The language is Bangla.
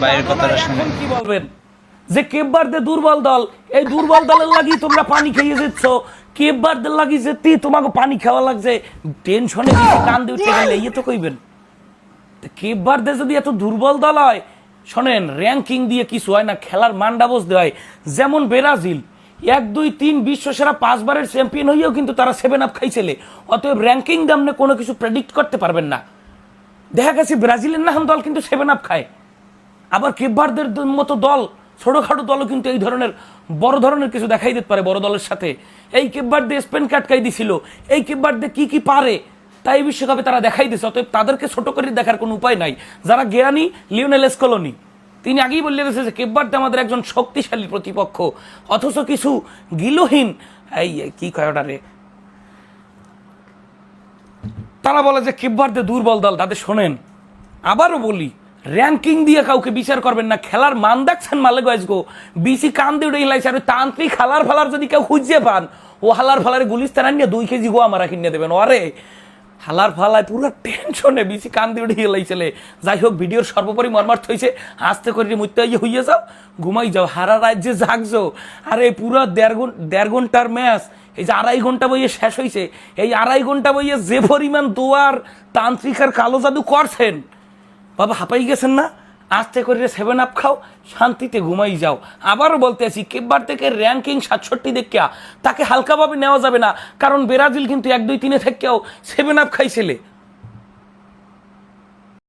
বাইরের কথাটা শুনে কি বলবেন যে কেপ ভার্দে দুর্বল দল, এই দুর্বল দলের লাগি তোমরা পানি খেয়ে যাচ্ছ, কেপ ভার্দের লাগি যেতে তোমাকে পানি খাওয়া লাগছে, টেনশনে কান দিয়ে উঠে গেলে ইয়ে তো কইবেন। কেপ ভার্দে যদি এত দুর্বল দল হয়, শোনেন র্যাঙ্কিং দিয়ে কিছু হয় না, খেলার মান্ডা বসতে হয়। যেমন ব্রাজিল 1, 2, 3 বিশ্ব সেরা 5 বারের চ্যাম্পিয়ন হইয়াও কিন্তু তারা 7 আপ খাইছিলে। অতএব র্যাঙ্কিং দামনে কোনো কিছু প্রেডিক্ট করতে পারবেন না। দেখা গেছে ব্রাজিলের নাম দল কিন্তু 7 আপ খায়, আবার কেপ ভার্দের মতো দল ছোটখাটো দলও কিন্তু এই ধরনের বড় ধরনের কিছু দেখাই দিতে পারে বড় দলের সাথে। এই কেপ ভার্দে স্পেন কাটকাই দিছিল, এই কেপ ভার্দে কি পারে তাই বিশ্বকাপে তারা দেখাই দিচ্ছে। অতএব তাদেরকে ছোট করে দেখার কোনো উপায় নাই। যারা জ্ঞানী লিওনেল স্কলোনি তিনি আগেই বলে গেছে যে কেপ ভার্দে আমাদের একজন শক্তিশালী প্রতিপক্ষ, অথচ কিছু গিলোহীন এই কি কয় ওটারে তারা বলে যে কেপ ভার্দে দুর্বল দল। তাদের শোনেন আবারও বলি, র্যাঙ্কিং দিয়ে কাউকে বিচার করবেন না। খেলার মান দেখছেন মালে গো বিসি কান দিয়ে উঠে হিলাইছে। আর তান্ত্রিক হালার ফালার যদি কেউ খুঁজে পান, ও হালার ফালারে গুলিস্তান আনিয়ে 2 কেজি গোয়া মারা কিনে দেবেন। আরে হালার ফালায় পুরো টেনশনে বিসি কান দিয়ে উঠে হিলাইছিলে। যাই হোক, ভিডিওর সর্বোপরি মর্মার্থ হয়েছে, আস্তে করে মুত্তে হইয়ে যাও, ঘুমাই যাও, হারা রাজ্যে জাগছো। আরে পুরো 1.5 ঘন্টার ম্যাচ, এই যে 2.5 ঘন্টা বইয়ে শেষ হয়েছে, এই 2.5 ঘন্টা বইয়ে যে পরিমাণ দোয়ার তান্ত্রিক আর কালো জাদু করছেন, বাবা হাঁপাই গেছেন না? আস্তে করে 7 আপ খাও, শান্তিতে ঘুমাই যাও। আবারও বলতে আছি, কেপ ভার্দেকে র্যাঙ্কিং 67 দেখিয়া তাকে হালকাভাবে নেওয়া যাবে না, কারণ ব্রাজিল কিন্তু 1, 2, 3 থেকেও 7 আপ খাইছিলে।